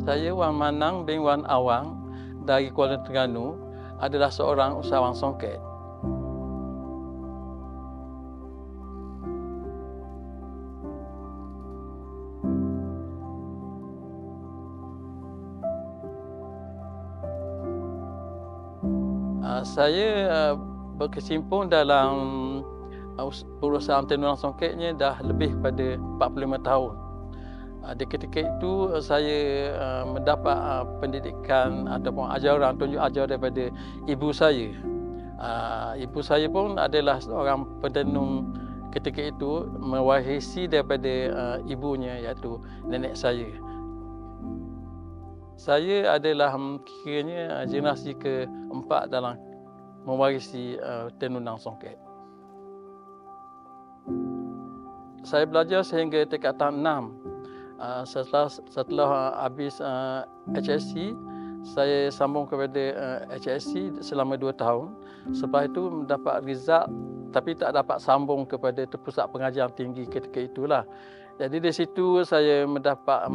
Saya Wan Manang bin Wan Awang dari Kuala Terengganu adalah seorang usahawan songket. Saya berkecimpung dalam perusahaan tenun songketnya dah lebih pada 45 tahun. Di ketika itu saya mendapat pendidikan ataupun ajaran, tunjuk ajar daripada ibu saya. Ibu saya pun adalah seorang penenun ketika itu, mewarisi daripada ibunya iaitu nenek saya. Saya adalah kiranya generasi keempat dalam mewarisi tenunan songket. Saya belajar sehingga tingkatan 6. Setelah habis HSC, saya sambung kepada HSC selama 2 tahun. Selepas itu mendapat result tapi tak dapat sambung kepada pusat pengajian tinggi ketika itulah. Jadi di situ saya mendapat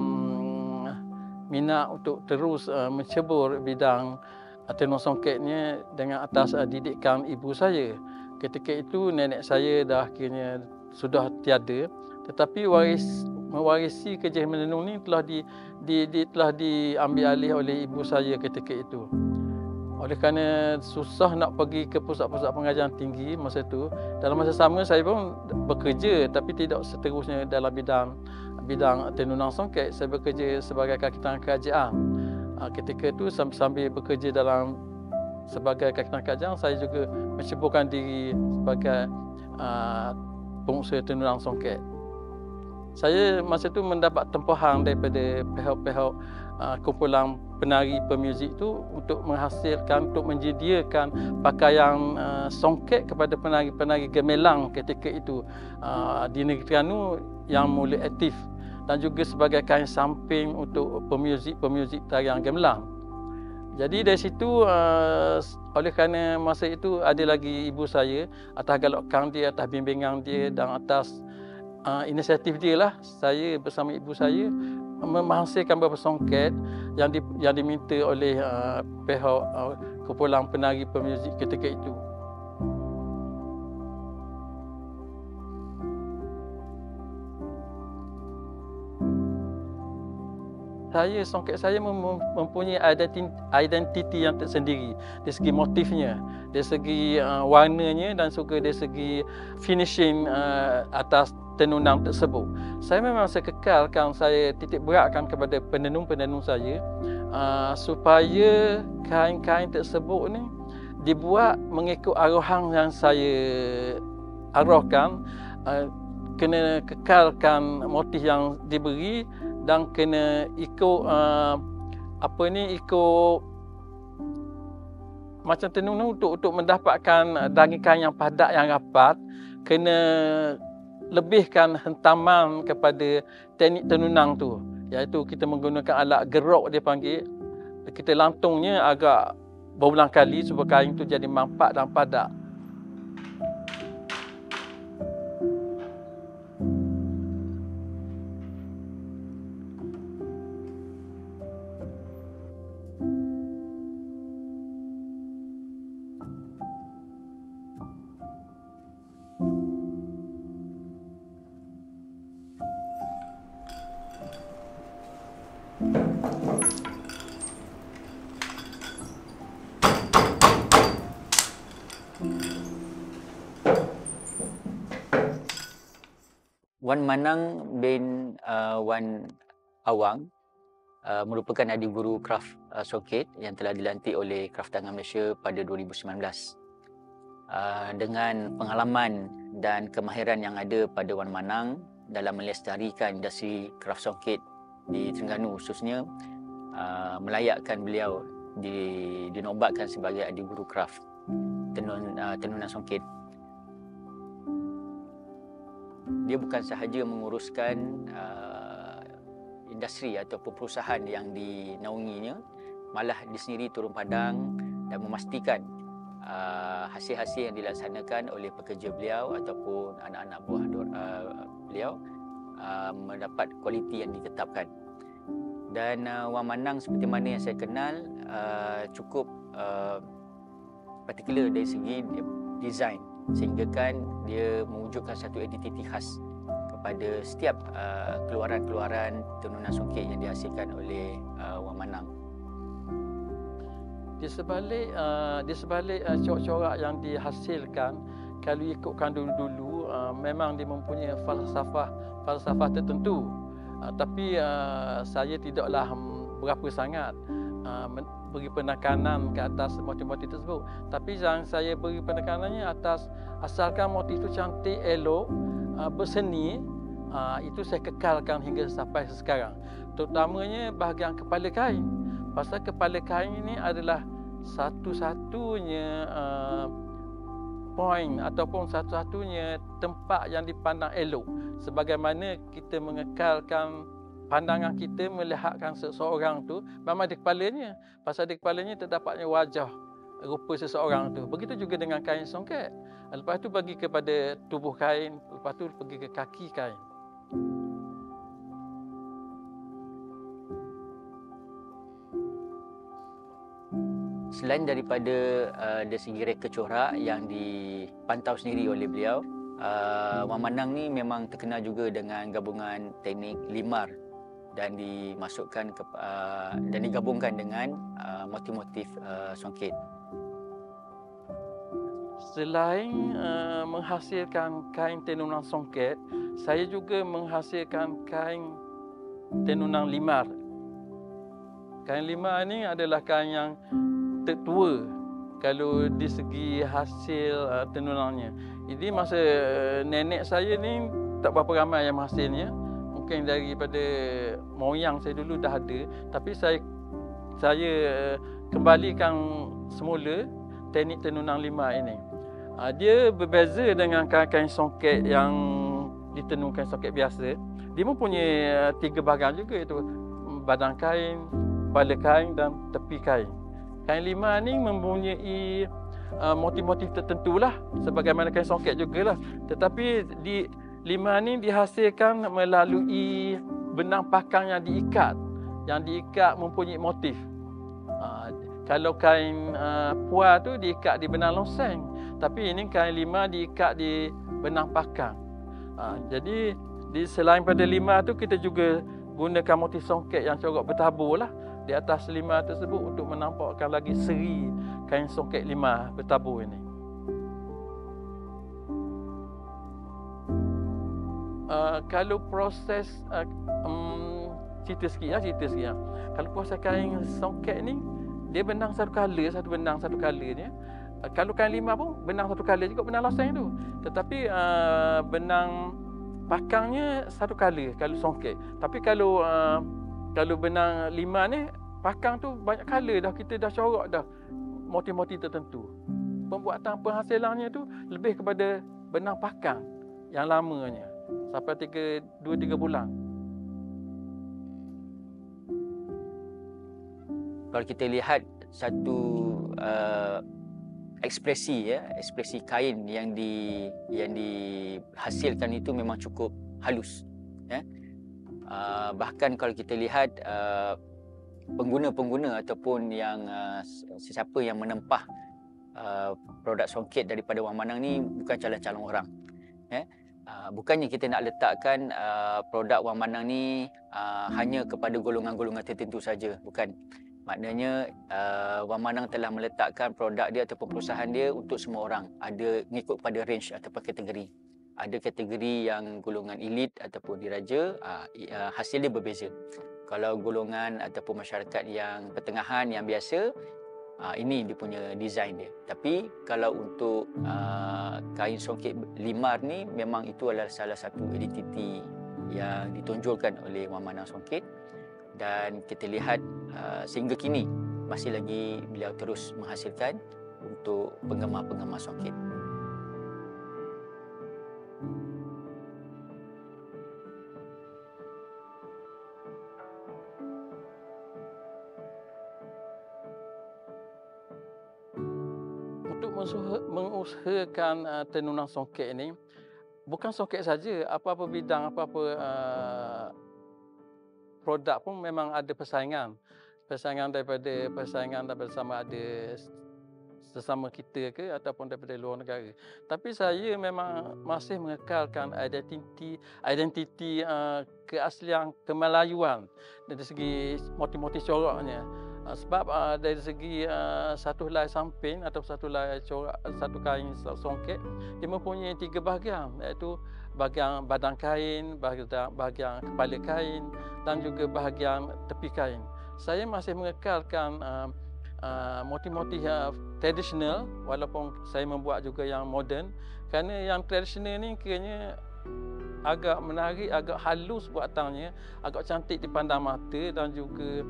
minat untuk terus mencebur bidang tenun songketnya dengan atas didikan ibu saya. Ketika itu nenek saya dah akhirnya sudah tiada, tetapi mewarisi kerja menenun ni telah diambil alih oleh ibu saya ketika itu. Oleh kerana susah nak pergi ke pusat-pusat pengajian tinggi masa itu, dalam masa sama saya pun bekerja tapi tidak seterusnya dalam bidang tenunan songket. Saya bekerja sebagai kaki tangan kerajaan. Ketika itu sambil bekerja sebagai kaki tangan kerajaan, saya juga menceburkan diri sebagai pengusaha tenunan songket. Saya masa itu mendapat tempahan daripada pihak-pihak kumpulan penari pemuzik itu untuk menyediakan pakaian songket kepada penari-penari gemelang ketika itu di negeri Terengganu yang mula aktif, dan juga sebagai kain samping untuk pemuzik tarian gemelang. Jadi dari situ oleh kerana masa itu ada lagi ibu saya, atas galakan dia, atas bimbingan dia dan atas inisiatif dia lah, saya bersama ibu saya menghasilkan beberapa songket yang diminta oleh pihak kumpulan penari pemuzik ketika itu. Songket saya mempunyai identiti yang tersendiri dari segi motifnya, dari segi warnanya dan juga dari segi finishing atas tenunan tersebut. Saya memang kekalkan, saya titik beratkan kepada penenun-penenun saya supaya kain-kain tersebut ni dibuat mengikut arahan yang saya arahkan, kena kekalkan motif yang diberi dan kena ikut ikut macam tenun untuk mendapatkan daging kain yang padat, yang rapat, kena lebihkan hentaman kepada teknik tenunan tu, iaitu kita menggunakan alat gerok dia panggil. Kita lantungnya agak berulang kali supaya kain tu jadi mampat dan padat. Wan Manang bin Wan Awang merupakan adik guru kraft songket yang telah dilantik oleh Kraftangan Malaysia pada 2019. Dengan pengalaman dan kemahiran yang ada pada Wan Manang dalam melestarikan industri kraft songket di Terengganu khususnya, melayakkan beliau dinobatkan sebagai adik guru kraft tenunan songket. Dia bukan sahaja menguruskan industri ataupun perusahaan yang dinaunginya, malah dia sendiri turun padang dan memastikan hasil-hasil yang dilaksanakan oleh pekerja beliau ataupun anak-anak buah beliau mendapat kualiti yang ditetapkan. Dan Wang Manang seperti mana yang saya kenal cukup particular dari segi design, sehingga kan dia mewujudkan satu identiti khas kepada setiap keluaran-keluaran tenunan songket yang dihasilkan oleh Wang Manang. Di sebalik corak-corak yang dihasilkan, kalau ikutkan dulu-dulu memang dia mempunyai falsafah tertentu. Tapi saya tidaklah berapa sangat beri penekanan ke atas motif-motif tersebut. Tapi yang saya beri penekanannya atas asalkan motif itu cantik, elok, berseni, itu saya kekalkan hingga sampai sekarang. Terutamanya bahagian kepala kain. Pasal kepala kain ini adalah satu-satunya point ataupun satu-satunya tempat yang dipandang elok. Sebagaimana kita mengekalkan pandangan kita melihatkan seseorang tu memang di kepalanya. Pasal di kepalanya terdapatnya wajah rupa seseorang tu. Begitu juga dengan kain songket. Lepas tu bagi kepada tubuh kain, lepas tu pergi ke kaki kain. Selain daripada dari segi reka corak yang dipantau sendiri oleh beliau, Wang Manang ni memang terkenal juga dengan gabungan teknik limar dan dimasukkan dan digabungkan dengan motif-motif songket. Selain menghasilkan kain tenunan songket, saya juga menghasilkan kain tenunan limar. Kain limar ni adalah kain yang tertua kalau di segi hasil tenunannya. Jadi masa nenek saya ni tak berapa ramai yang menghasilnya. Mungkin daripada moyang saya dulu dah ada, tapi saya kembalikan semula teknik tenunan limar ini. Dia berbeza dengan kain songket yang ditenun kain songket biasa. Dia mempunyai 3 bahagian juga, iaitu badan kain, kepala kain dan tepi kain. Kain limar ni mempunyai motif-motif tertentu lah, sebagaimana kain songket jugalah. Tetapi di limar ni dihasilkan melalui benang pakang yang diikat mempunyai motif. Kalau kain puar tu diikat di benang lonseng, tapi ini kain limar diikat di benang pakang. Jadi selain pada limar tu, kita juga gunakan motif songket yang corak bertabur lah di atas limar tersebut untuk menampakkan lagi seri kain songket limar bertabur ini. Kalau proses cerita sikit. Kalau proses kain songket ni, dia benang satu color je. Kalau kain limar pun benang satu color juga, benang loseng tu. Tetapi benang pakangnya satu color kalau songket. Tapi kalau benang limar ni, pakang tu banyak color dah, kita dah corak dah motif-motif tertentu. Pembuatan penghasilannya tu lebih kepada benang pakang yang lamanya sampai 2-3 bulan. Kalau kita lihat satu ekspresi kain yang dihasilkan itu memang cukup halus, ya. Bahkan kalau kita lihat pengguna-pengguna ataupun yang sesiapa yang menempah produk songket daripada Wang Manang ni bukan calon-calon orang, ya. Bukannya kita nak letakkan produk Wang Manang ni hanya kepada golongan-golongan tertentu saja, bukan. Maknanya Wang Manang telah meletakkan produk dia ataupun perusahaan dia untuk semua orang. Ada mengikut pada range ataupun kategori. Ada kategori yang golongan elit ataupun diraja, hasil dia berbeza. Kalau golongan ataupun masyarakat yang pertengahan, yang biasa, ini dia punya design dia. Tapi kalau untuk kain songket limar ni, memang itu adalah salah satu identiti yang ditonjolkan oleh Wang Manang Songket. Dan kita lihat sehingga kini masih lagi beliau terus menghasilkan untuk penggemar-penggemar songket. Untuk mengusahakan tenunan songket ini, bukan songket saja, apa-apa bidang, apa-apa produk pun memang ada persaingan. Persaingan daripada sama ada sesama kita ke ataupun daripada luar negara. Tapi saya memang masih mengekalkan identiti keaslian kemelayuan dari segi motif-motif coraknya. Sebab dari segi satu helai samping atau satu helai corak, satu kain songket, dia mempunyai 3 bahagian, iaitu bahagian badan kain, bahagian kepala kain dan juga bahagian tepi kain. Saya masih mengekalkan motif-motif tradisional walaupun saya membuat juga yang moden, kerana yang tradisional ni kiranya agak menarik, agak halus buatannya, agak cantik dipandang mata dan juga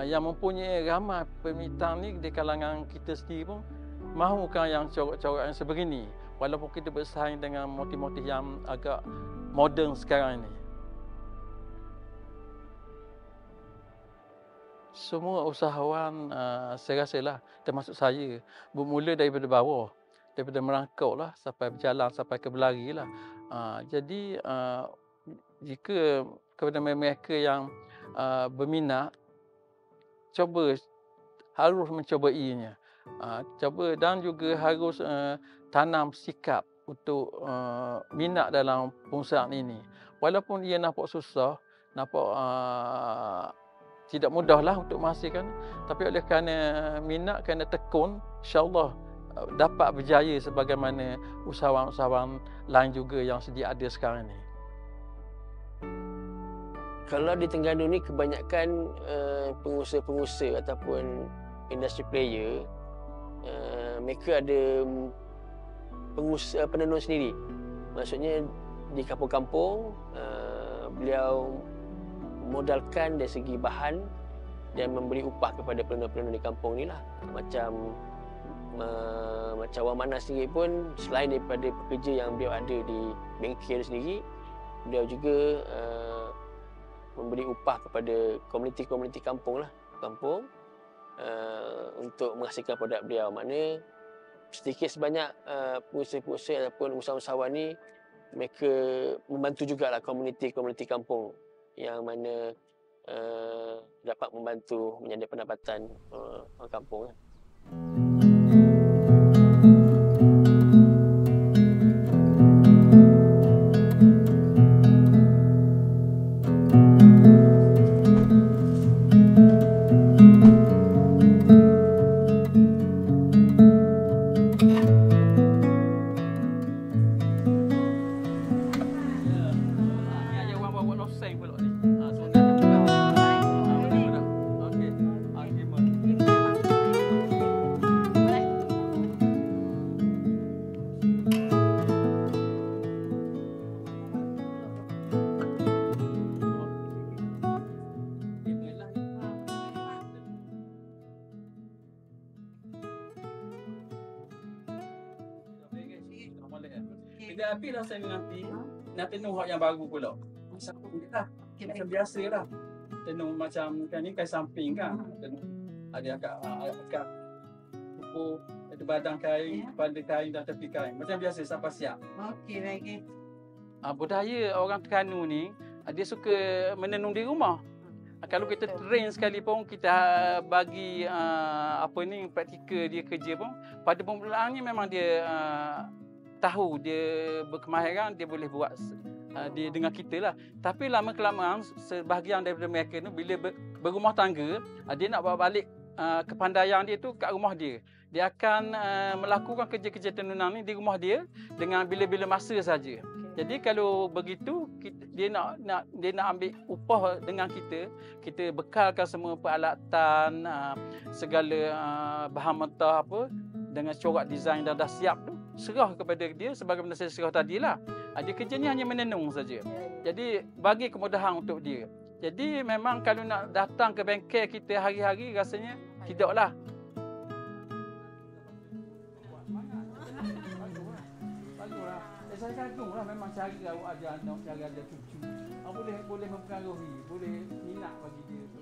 yang mempunyai ramai permintaan ni di kalangan kita sendiri pun mahukan yang corak-corak yang sebegini walaupun kita bersaing dengan motif-motif yang agak moden sekarang ini. Semua usahawan saya rasalah termasuk saya bermula daripada bawah, daripada merangkau lah sampai berjalan sampai ke berlari lah. Jadi jika kepada mereka yang berminat, harus mencobainya. Coba dan juga harus tanam sikap untuk minat dalam pengusahaan ini. Walaupun ia nampak susah, nampak tidak mudahlah untuk menghasilkan, tapi oleh kerana minat, kerana tekun, insya-Allah dapat berjaya sebagaimana usahawan-usahawan lain juga yang sedia ada sekarang ini. Kalau di Terengganu ni kebanyakan pengusaha-pengusaha ataupun industri player, mereka ada penenun sendiri. Maksudnya di kampung-kampung beliau modalkan dari segi bahan dan memberi upah kepada penenun-penenun di kampung ni lah. Macam Wang Manas sendiri pun, selain daripada pekerja yang beliau ada di bengkel sendiri, beliau juga memberi upah kepada komuniti-komuniti kampung lah, untuk menghasilkan produk beliau. Maknanya sedikit sebanyak pengusaha-pengusaha ataupun usahawan ni, mereka membantu jugalah komuniti-komuniti kampung yang mana dapat membantu menyanda pendapatan orang kampung. Kita habis lah saya nanti tenung hak yang baru pula. Sambung lah. Macam biasa lah. Tenung macam kan ni kain samping kan. Tenung ada agak buku, ada badan kain, kepala kain dan tepi kain. Macam biasa sampai siap. Okey, baik. Budaya orang Terengganu ni, dia suka menenung di rumah. Kalau kita train sekalipun, kita bagi praktikal dia kerja pun, pada permulaannya memang dia tahu, dia berkemahiran, dia boleh buat dia dengan kita lah. Tapi lama-kelamaan sebahagian daripada mereka ni bila berumah tangga, dia nak bawa balik kepandaian dia tu kat rumah dia. Dia akan melakukan kerja-kerja tenunan ni di rumah dia dengan bila-bila masa saja. Jadi kalau begitu, dia nak ambil upah dengan kita bekalkan semua peralatan, segala bahan mentah dengan corak desain dah siap tu, serah kepada dia sebagaimana saya serah tadilah. Dia kerjanya hanya menenung saja. Jadi bagi kemudahan untuk dia. Jadi memang kalau nak datang ke bengkel kita hari-hari, rasanya tidaklah. Saya kagumlah memang cara awak ada anak, cara ada cucu. Boleh mempengaruhi, boleh minat bagi dia tu.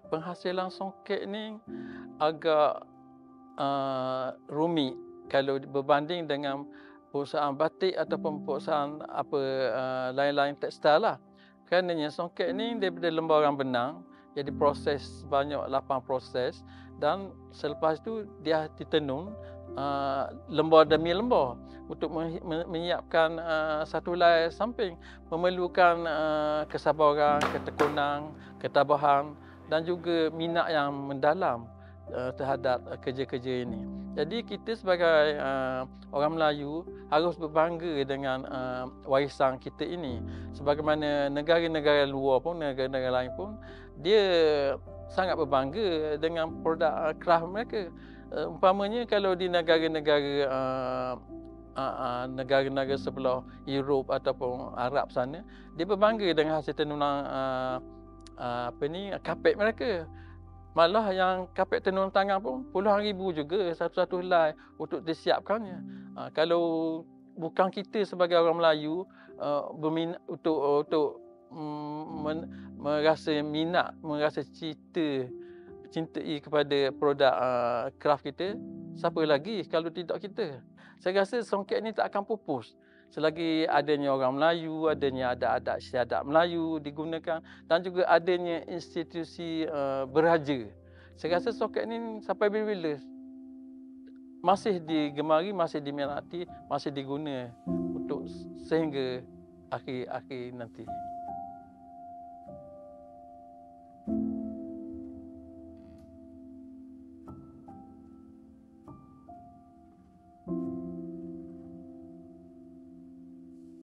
Penghasilan songket ni agak rumit kalau berbanding dengan perusahaan batik ataupun perusahaan lain-lain tekstil lah. Kerananya songket ni daripada lembaran benang, jadi proses banyak 8 proses, dan selepas itu dia ditenun lembar demi lembar untuk menyiapkan satu helai samping, memerlukan kesabaran, ketekunan, ketabahan dan juga minat yang mendalam terhadap kerja-kerja ini. Jadi kita sebagai orang Melayu harus berbangga dengan warisan kita ini. Sebagaimana negara-negara luar pun, negara-negara lain pun, dia sangat berbangga dengan produk kraft mereka. Umpamanya kalau di negara-negara negara-negara sebelah Europe ataupun Arab sana, dia berbangga dengan hasil tenunan kapet mereka. Malah yang kapet tenun tangan pun puluhan ribu juga satu-satu helai untuk disiapkannya. Kalau bukan kita sebagai orang Melayu berminat untuk merasa minat, merasa cintai kepada produk kraft kita, siapa lagi kalau tidak kita? Saya rasa songket ni tak akan pupus selagi adanya orang Melayu, adanya adat-adat istiadat Melayu digunakan, dan juga adanya institusi berhaja. Saya rasa songket ni sampai bila-bila masih digemari, masih diminati, masih diguna untuk sehingga akhir-akhir nanti.